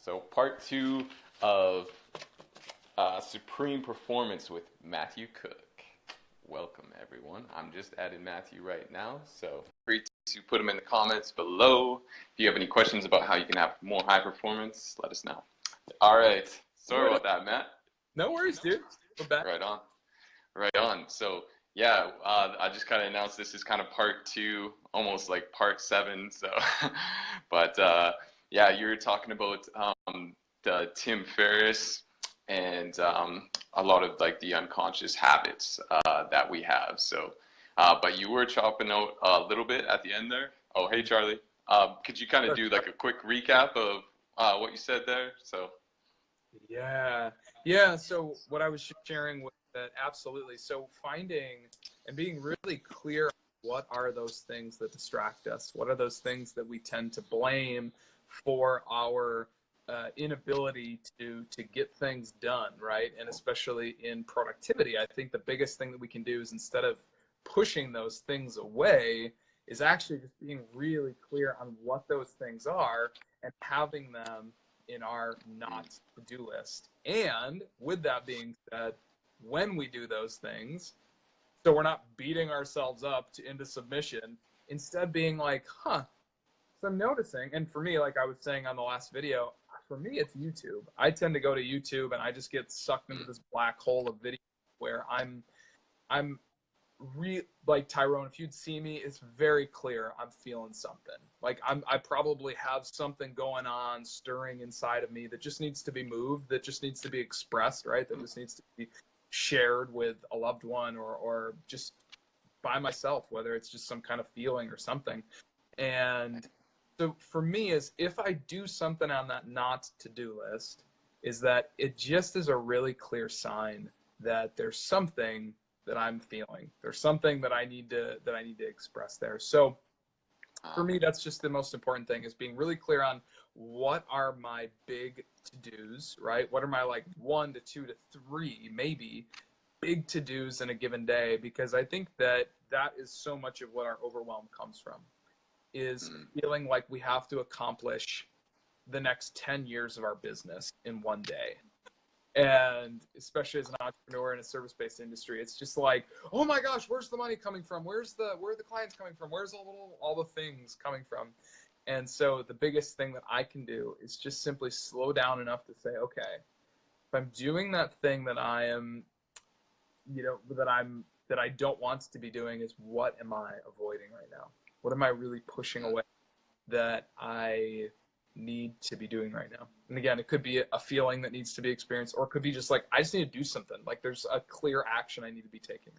So part two of Supreme Performance with Matthew Cooke. Welcome, everyone. I'm just adding Matthew right now, so free to put them in the comments below. If you have any questions about how you can have more high performance, let us know. All right. Sorry about that, Matt. No worries, dude. We're back. Right on. Right on. So, yeah, I just kind of announced this is kind of part two, almost like part 7. So, but yeah, you were talking about the Tim Ferriss and a lot of like the unconscious habits that we have. So, but you were chopping out a little bit at the end there. Oh, hey, Charlie. Could you kind of do like a quick recap of what you said there? So. Yeah. So what I was sharing was that absolutely. So finding and being really clear on what are those things that distract us? What are those things that we tend to blame for our inability to get things done, right? And especially in productivity, I think the biggest thing that we can do is instead of pushing those things away, is actually just being really clear on what those things are and having them in our not to-do list. And with that being said, when we do those things, so we're not beating ourselves up into submission, instead being like, so I'm noticing, and for me, like I was saying on the last video, for me, it's YouTube. I tend to go to YouTube and I just get sucked into this black hole of video where I'm like Tyrone, if you'd see me, it's very clear I'm feeling something. Like I probably have something going on, stirring inside of me that just needs to be moved, that just needs to be expressed, right? That just needs to be shared with a loved one or just by myself, whether it's just some kind of feeling or something. And so for me, is if I do something on that not to-do list, is that it just is a really clear sign that there's something that I'm feeling. There's something that I need to express there. So for me, that's just the most important thing, is being really clear on what are my big to-dos, right? What are my like 1 to 2 to 3 maybe big to-dos in a given day? Because I think that is so much of what our overwhelm comes from, is feeling like we have to accomplish the next 10 years of our business in one day. And especially as an entrepreneur in a service-based industry, it's just like, oh my gosh, where's the money coming from? Where are the clients coming from? Where's all the things coming from? And so the biggest thing that I can do is just simply slow down enough to say, okay, if I'm doing that thing that I am, that I don't want to be doing, is what am I avoiding right now? What am I really pushing away that I need to be doing right now? And again, it could be a feeling that needs to be experienced, or it could be just like, I just need to do something. Like there's a clear action I need to be taking.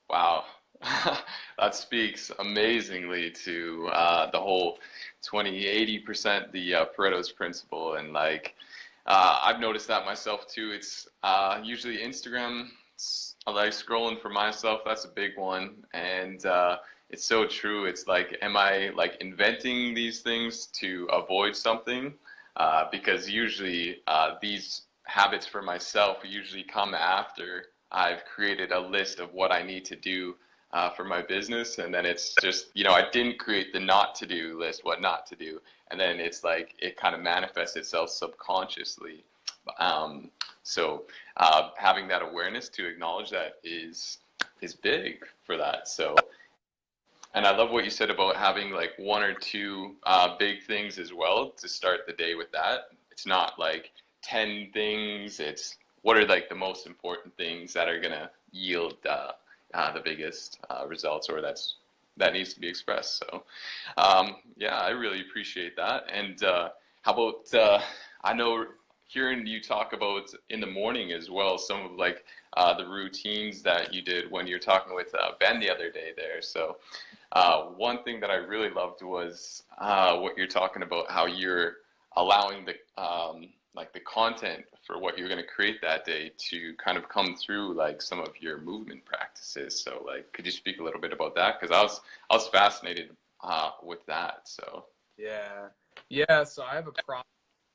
Wow. That speaks amazingly to the whole 20-80%, the Pareto's principle. And like, I've noticed that myself too. It's usually Instagram. I like scrolling for myself. That's a big one. And it's so true. It's like, am I like inventing these things to avoid something? Because usually these habits for myself usually come after I've created a list of what I need to do for my business. And then it's just, I didn't create the not to do list, what not to do. And then it's like, it kind of manifests itself subconsciously. So having that awareness to acknowledge that is big for that. So, and I love what you said about having like 1 or 2 big things as well to start the day with that. It's not like 10 things. It's what are like the most important things that are going to yield the biggest results, or that needs to be expressed. So yeah, I really appreciate that. And how about, I know hearing you talk about in the morning as well, some of like the routines that you did when you were talking with Ben the other day there. So one thing that I really loved was what you're talking about, how you're allowing the like the content for what you're going to create that day to kind of come through like some of your movement practices. So like, could you speak a little bit about that? Because I was fascinated with that. So yeah. So I have a process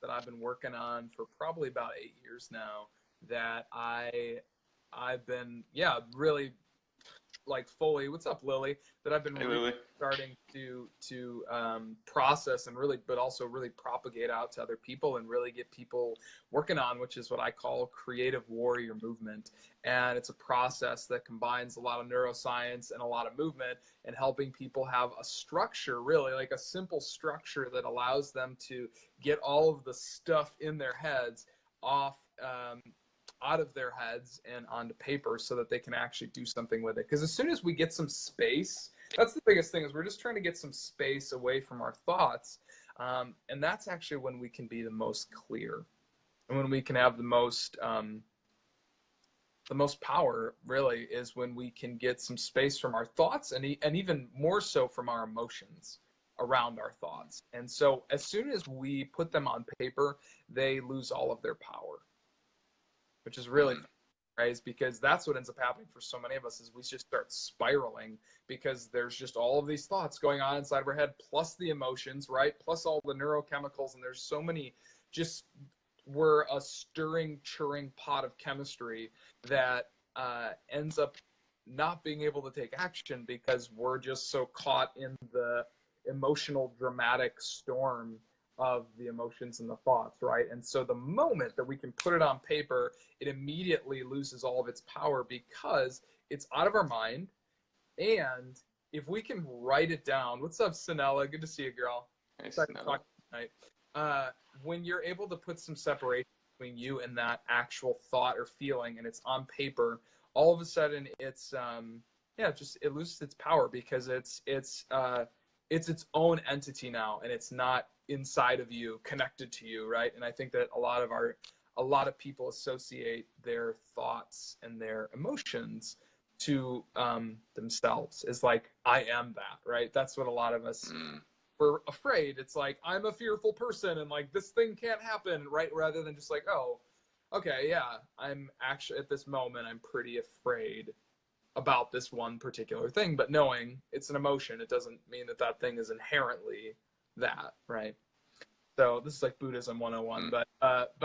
that I've been working on for probably about 8 years now, that I've been really like fully, what's up, Lily, that I've been Hey, really Lily. starting to process and really, but also really propagate out to other people and really get people working on, which is what I call creative warrior movement. And it's a process that combines a lot of neuroscience and a lot of movement, and helping people have a structure, really like a simple structure that allows them to get all of the stuff in their heads off, out of their heads and onto paper, so that they can actually do something with it. Because as soon as we get some space, that's the biggest thing, is we're just trying to get some space away from our thoughts. And that's actually when we can be the most clear, and when we can have the most power, really, is when we can get some space from our thoughts, and even more so from our emotions around our thoughts. And so as soon as we put them on paper, they lose all of their power, which is really right, is because that's what ends up happening for so many of us, is we just start spiraling, because there's just all of these thoughts going on inside of our head, plus the emotions, right, plus all the neurochemicals, and there's so many, just, we're a stirring, churning pot of chemistry that ends up not being able to take action, because we're just so caught in the emotional, dramatic storm of the emotions and the thoughts, right? And so the moment that we can put it on paper, it immediately loses all of its power, because it's out of our mind. And if we can write it down, what's up, Sanella? Good to see you, girl. Hey, Sanella. When you're able to put some separation between you and that actual thought or feeling, and it's on paper, all of a sudden it's it loses its power, because it's its own entity now, and it's not inside of you, connected to you, right? And I think that a lot of people associate their thoughts and their emotions to themselves, as like, I am that, right? That's what a lot of us, we're afraid. It's like, I'm a fearful person, and like, this thing can't happen, right? Rather than just like, oh, okay, yeah, I'm actually, at this moment, I'm pretty afraid about this one particular thing, but knowing it's an emotion, it doesn't mean that that thing is inherently that, right? So this is like Buddhism 101, but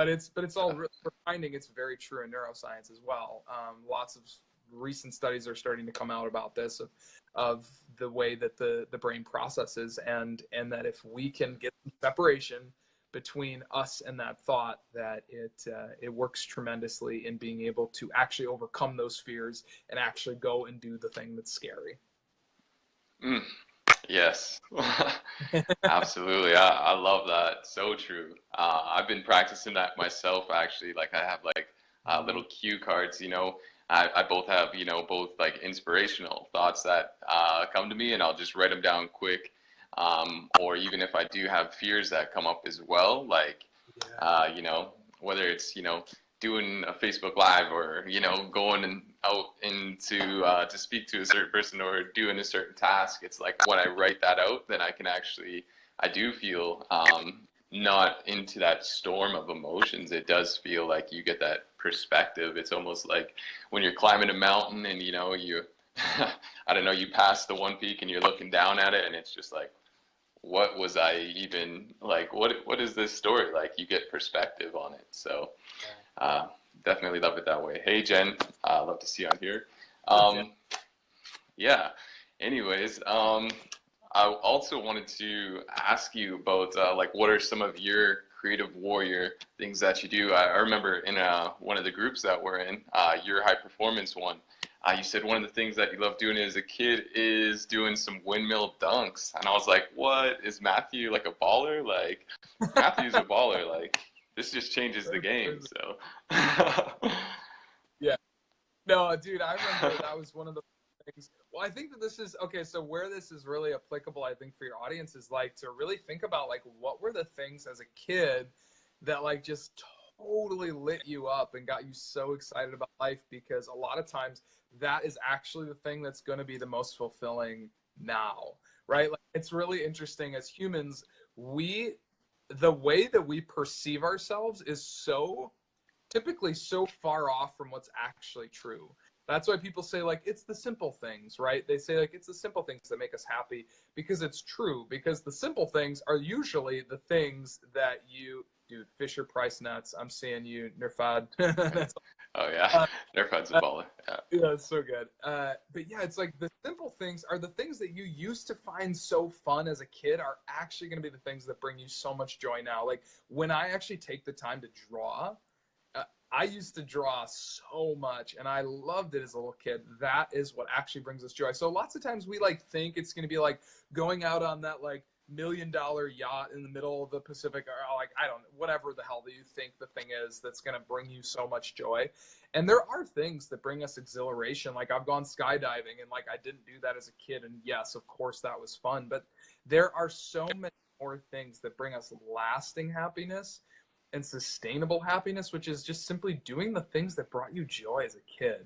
it's all, we're finding it's very true in neuroscience as well. Lots of recent studies are starting to come out about this, of the way that the brain processes, and that if we can get some separation between us and that thought, that it works tremendously in being able to actually overcome those fears and actually go and do the thing that's scary. Yes, absolutely. I love that. So true. I've been practicing that myself, actually. Like, I have like little cue cards, you know. I both have, you know, both like inspirational thoughts that come to me, and I'll just write them down quick. Or even if I do have fears that come up as well, like, you know, whether it's, you know, doing a Facebook Live, or, you know, going out into to speak to a certain person, or doing a certain task, it's like, when I write that out, then I do feel not into that storm of emotions. It does feel like you get that perspective. It's almost like when you're climbing a mountain, and, you know, you, I don't know, you pass the one peak and you're looking down at it, and it's just like, what was I even, like, what is this story? Like, you get perspective on it. So definitely love it that way. Hey, Jen, love to see you on here. Yeah, anyways, I also wanted to ask you about like, what are some of your creative warrior things that you do? I remember in one of the groups that we're in, your high performance one, you said one of the things that you loved doing as a kid is doing some windmill dunks. And I was like, what? Is Matthew like a baller? Like, Matthew's a baller. Like, this just changes the game. So. Yeah. No, dude, I remember that was one of the things. Well, I think that this is, okay, so where this is really applicable, I think, for your audience, is like to really think about, like, what were the things as a kid that, like, just totally lit you up and got you so excited about life, because a lot of times that is actually the thing that's going to be the most fulfilling now, right? Like, it's really interesting as humans, the way that we perceive ourselves is so typically so far off from what's actually true. That's why people say, like, it's the simple things, right? They say, like, it's the simple things that make us happy, because it's true, because the simple things are usually the things that you, dude, Fisher Price nuts. I'm seeing you, Nerfad. Oh, yeah. Nerfhead's a baller. Yeah. Yeah, it's so good. But yeah, it's like the simple things are the things that you used to find so fun as a kid are actually going to be the things that bring you so much joy now. Like when I actually take the time to draw, I used to draw so much and I loved it as a little kid. That is what actually brings us joy. So lots of times we like think it's going to be like going out on that like $1 million yacht in the middle of the Pacific, or like, I don't know, whatever the hell that you think the thing is that's going to bring you so much joy. And there are things that bring us exhilaration. Like I've gone skydiving and like I didn't do that as a kid. And yes, of course that was fun, but there are so many more things that bring us lasting happiness and sustainable happiness, which is just simply doing the things that brought you joy as a kid.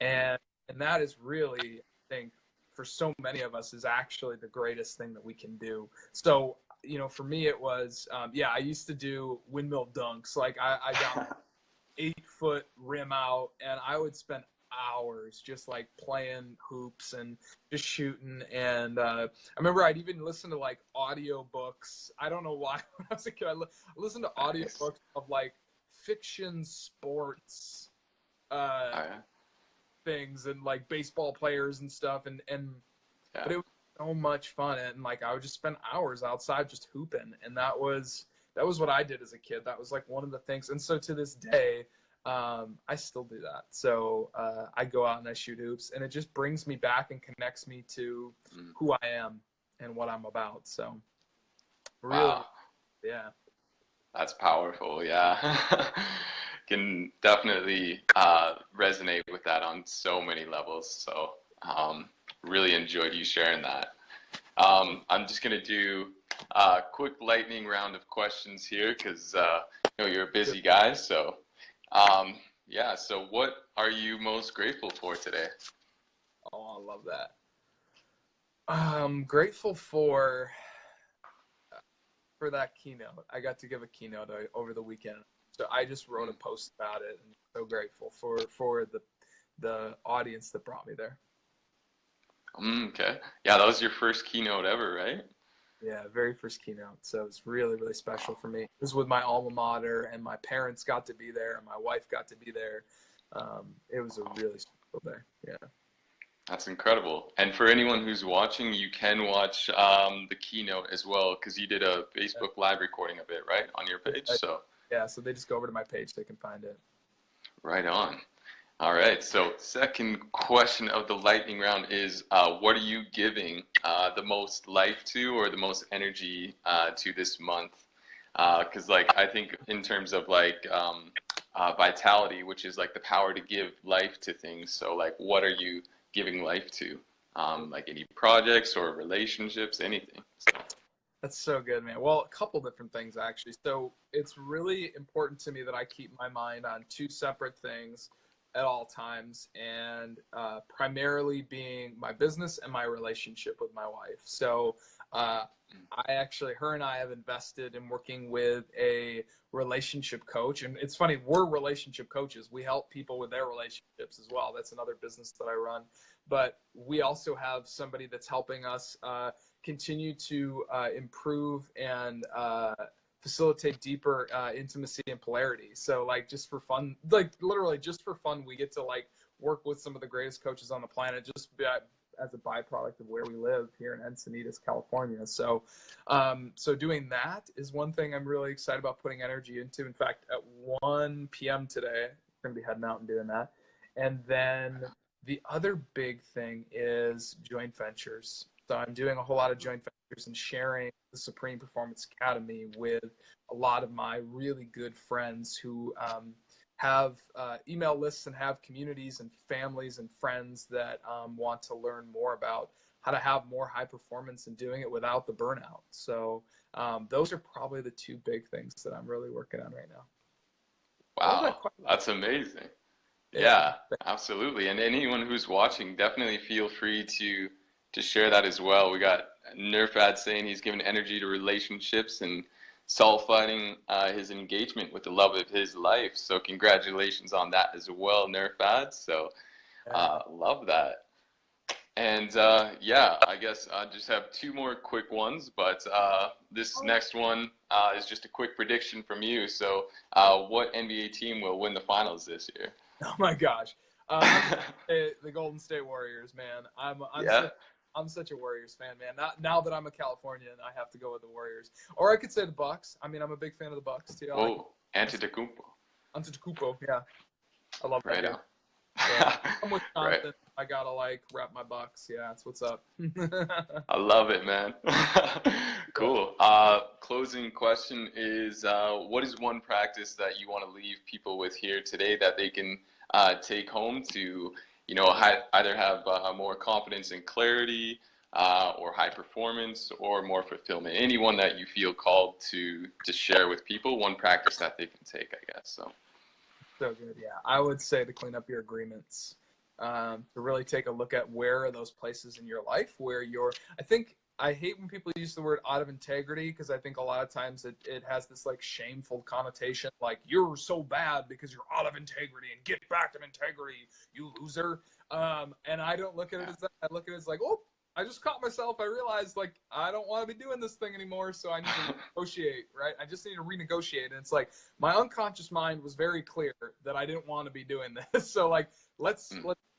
And that is really, I think, for so many of us is actually the greatest thing that we can do. So, you know, for me, it was, I used to do windmill dunks. Like I got 8-foot rim out and I would spend hours just like playing hoops and just shooting. And I remember I'd even listen to like audiobooks. I don't know why when I was a kid, I listened to audiobooks of like fiction sports things and like baseball players and stuff. But it was so much fun. And like I would just spend hours outside just hooping. And that was what I did as a kid. That was like one of the things. And so to this day, I still do that. So I go out and I shoot hoops, and it just brings me back and connects me to who I am and what I'm about. So really, Wow. yeah. That's powerful. Yeah. Can definitely resonate with that on so many levels. So really enjoyed you sharing that. I'm just going to do a quick lightning round of questions here because you're a busy guy. So so what are you most grateful for today? Oh, I love that. I'm grateful for that keynote. I got to give a keynote over the weekend. So I just wrote a post about it, and so grateful for the audience that brought me there. Okay. Yeah, that was your first keynote ever, right? Yeah, very first keynote. So it's really, really special for me. It was with my alma mater, and my parents got to be there, and my wife got to be there. It was a really special day. Yeah. That's incredible. And for anyone who's watching, you can watch the keynote as well, because you did a Facebook Live recording of it, right, on your page? So they just go over to my page. They can find it. Right on. All right, so second question of the lightning round is, what are you giving the most life to or the most energy to this month? Because like I think in terms of like vitality, which is like the power to give life to things. So like, what are you giving life to? Like any projects or relationships, anything? So. That's so good, man. Well, a couple different things actually. So it's really important to me that I keep my mind on two separate things at all times, and primarily being my business and my relationship with my wife. So her and I have invested in working with a relationship coach. And it's funny, we're relationship coaches. We help people with their relationships as well. That's another business that I run. But we also have somebody that's helping us continue to improve and facilitate deeper intimacy and polarity. So like just for fun, like literally just for fun, we get to like work with some of the greatest coaches on the planet just as a byproduct of where we live here in Encinitas, California. So so doing that is one thing I'm really excited about putting energy into. In fact, at 1 p.m. today, we're going to be heading out and doing that. And then the other big thing is joint ventures. So I'm doing a whole lot of joint ventures and sharing the Supreme Performance Academy with a lot of my really good friends who have email lists and have communities and families and friends that want to learn more about how to have more high performance and doing it without the burnout. So those are probably the two big things that I'm really working on right now. Wow, that's amazing. Yeah, absolutely. And anyone who's watching, definitely feel free to share that as well. We got Nerfad saying he's given energy to relationships and solidifying his engagement with the love of his life. So congratulations on that as well, Nerfad. So love that. And I guess I just have two more quick ones, but this next one is just a quick prediction from you. So what NBA team will win the finals this year? Oh my gosh. The Golden State Warriors, man. Yeah. I'm such a Warriors fan, man. Now that I'm a Californian, I have to go with the Warriors. Or I could say the Bucks. I mean, I'm a big fan of the Bucks too. Oh, Antetokounmpo. Antetokounmpo, yeah. I love that Right guy. on. Yeah. I'm Right. Wisconsin. I gotta rep my Bucks. Yeah, that's what's up. I love it, man. Cool. Closing question is, what is one practice that you want to leave people with here today that they can take home to, either have more confidence and clarity, or high performance, or more fulfillment? Anyone that you feel called to share with people, one practice that they can take, I guess. So good, yeah. I would say to clean up your agreements, to really take a look at where are those places in your life where I hate when people use the word out of integrity, because I think a lot of times it has this shameful connotation, like you're so bad because you're out of integrity and get back to integrity, you loser. And I don't look at it as that. I look at it as oh, I just caught myself. I realized I don't want to be doing this thing anymore, so I need to negotiate, right? I just need to renegotiate. And it's my unconscious mind was very clear that I didn't want to be doing this. So let's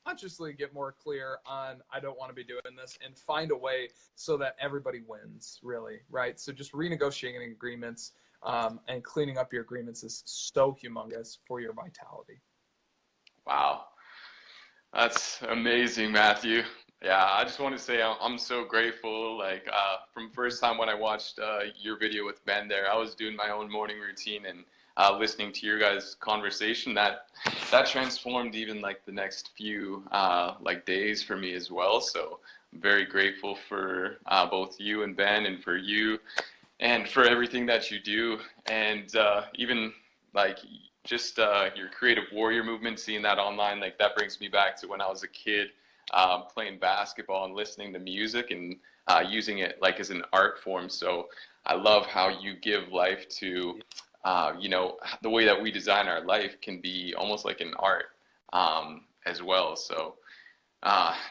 consciously get more clear on I don't want to be doing this, and find a way so that everybody wins, really, right? So just renegotiating agreements and cleaning up your agreements is so humongous for your vitality. Wow. That's amazing, Matthew. Yeah, I just want to say I'm so grateful. From first time when I watched your video with Ben there, I was doing my own morning routine and listening to your guys' conversation. That transformed even the next few days for me as well. So I'm very grateful for both you and Ben, and for you, and for everything that you do, and even just your creative warrior movement. Seeing that online, that brings me back to when I was a kid. Playing basketball and listening to music and using it as an art form. So I love how you give life to, the way that we design our life can be almost like an art as well. So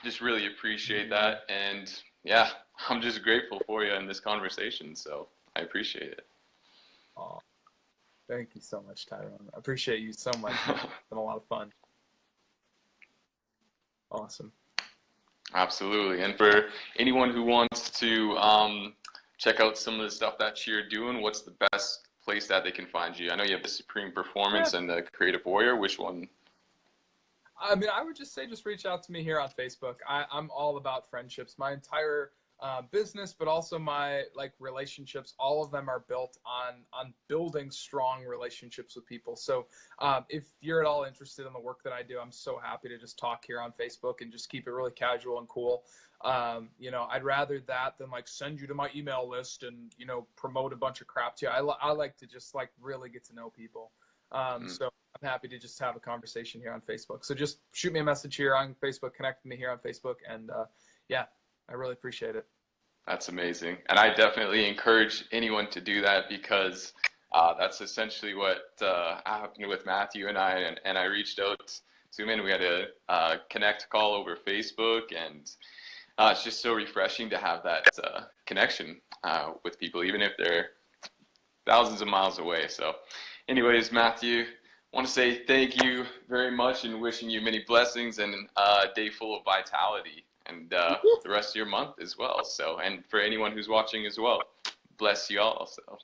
just really appreciate that. And yeah, I'm just grateful for you in this conversation. So I appreciate it. Oh, thank you so much, Tyrone. I appreciate you so much. It's been a lot of fun. Awesome. Absolutely. And for anyone who wants to check out some of the stuff that you're doing, what's the best place that they can find you? I know you have the Supreme Performance and the Creative Warrior. Which one? I mean, I would just say just reach out to me here on Facebook. I'm all about friendships. My entire business, but also my relationships, all of them are built on building strong relationships with people. So if you're at all interested in the work that I do, I'm so happy to just talk here on Facebook and just keep it really casual and cool. I'd rather that than send you to my email list and promote a bunch of crap to you. I like to just really get to know people. So I'm happy to just have a conversation here on Facebook. So just shoot me a message here on Facebook, connect with me here on Facebook, and yeah, I really appreciate it. That's amazing. And I definitely encourage anyone to do that, because that's essentially what happened with Matthew and I. And I reached out to him, and we had a connect call over Facebook. And it's just so refreshing to have that connection with people, even if they're thousands of miles away. So anyways, Matthew, I want to say thank you very much, and wishing you many blessings and a day full of vitality, and the rest of your month as well. So, and for anyone who's watching as well, bless you all. So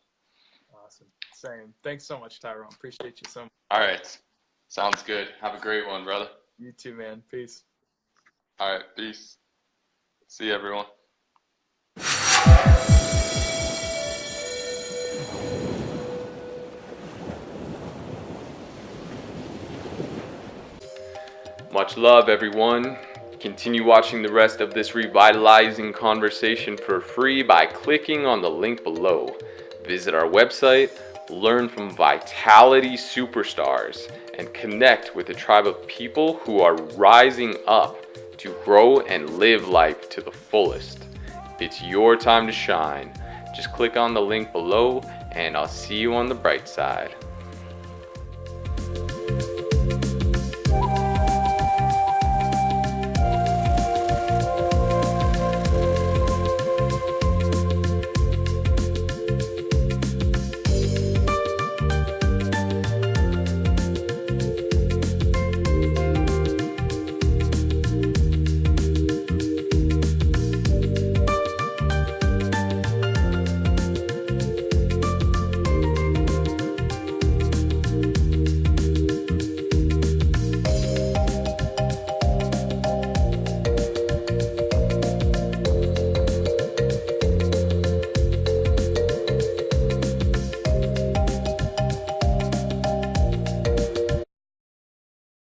awesome. Same. Thanks so much, Tyrone. Appreciate you so much. All right. Sounds good. Have a great one, brother. You too, man. Peace. All right. Peace. See you, everyone. Much love, everyone. Continue watching the rest of this revitalizing conversation for free by clicking on the link below. Visit our website, learn from Vitality Superstars, and connect with a tribe of people who are rising up to grow and live life to the fullest. It's your time to shine. Just click on the link below, and I'll see you on the bright side.